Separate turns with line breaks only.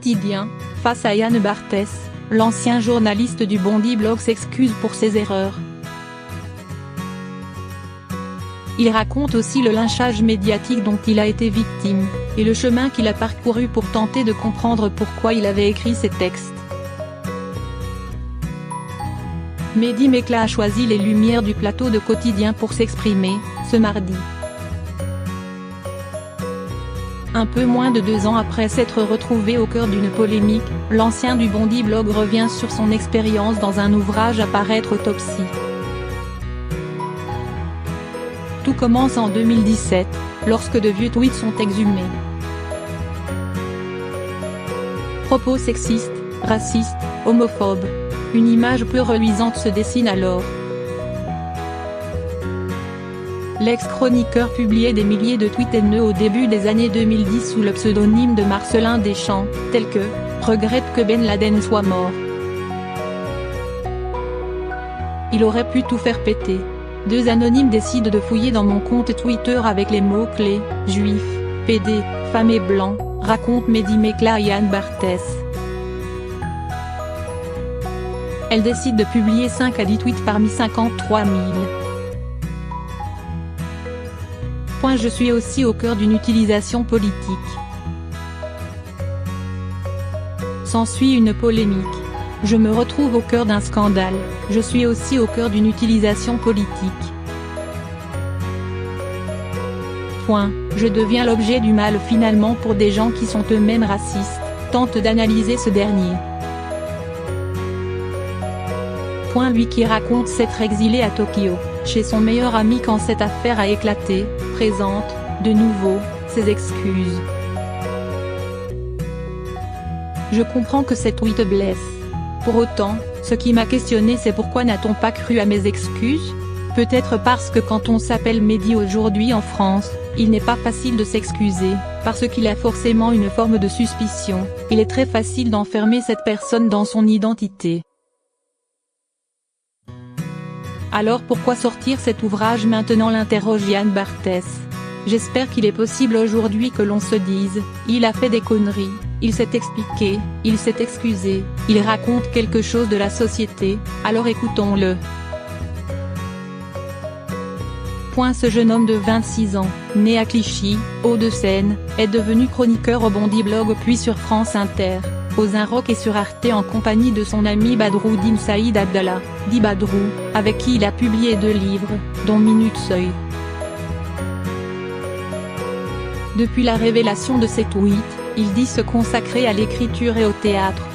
quotidien, face à Yann Barthès, l'ancien journaliste du Bondi Blog s'excuse pour ses erreurs. Il raconte aussi le lynchage médiatique dont il a été victime, et le chemin qu'il a parcouru pour tenter de comprendre pourquoi il avait écrit ces textes. Mehdi Mekla a choisi les lumières du plateau de Quotidien pour s'exprimer, ce mardi. Un peu moins de 2 ans après s'être retrouvé au cœur d'une polémique, l'ancien du Bondi Blog revient sur son expérience dans un ouvrage à paraître Autopsie. Tout commence en 2017, lorsque de vieux tweets sont exhumés. Propos sexistes, racistes, homophobes. Une image peu reluisante se dessine alors. L'ex-chroniqueur publiait des milliers de tweets haineux au début des années 2010 sous le pseudonyme de Marcelin Deschamps, tels que « Regrette que Ben Laden soit mort ». Il aurait pu tout faire péter. 2 anonymes décident de fouiller dans mon compte Twitter avec les mots-clés « juif, PD, femme et blanc », raconte Mehdi Mekla et Yann Barthès. Elle décide de publier 5 à 10 tweets parmi 53 000. Je suis aussi au cœur d'une utilisation politique. S'ensuit une polémique. Je me retrouve au cœur d'un scandale. Je suis aussi au cœur d'une utilisation politique. Je deviens l'objet du mal finalement pour des gens qui sont eux-mêmes racistes, tente d'analyser ce dernier. Lui qui raconte s'être exilé à Tokyo, chez son meilleur ami quand cette affaire a éclaté, présente, de nouveau, ses excuses. Je comprends que ces tweets blessent. Pour autant, ce qui m'a questionné c'est pourquoi n'a-t-on pas cru à mes excuses? Peut-être parce que quand on s'appelle Mehdi aujourd'hui en France, il n'est pas facile de s'excuser, parce qu'il a forcément une forme de suspicion, il est très facile d'enfermer cette personne dans son identité. Alors pourquoi sortir cet ouvrage maintenant, l'interroge Yann Barthès. J'espère qu'il est possible aujourd'hui que l'on se dise, il a fait des conneries, il s'est expliqué, il s'est excusé, il raconte quelque chose de la société, alors écoutons-le. Ce jeune homme de 26 ans, né à Clichy, Hauts-de-Seine, est devenu chroniqueur au Bondi Blog puis sur France Inter, aux Inrocks et sur Arte en compagnie de son ami Badroudine Saïd Abdallah, dit Badrou, avec qui il a publié 2 livres, dont Minute Seuil. Depuis la révélation de ses tweets, il dit se consacrer à l'écriture et au théâtre,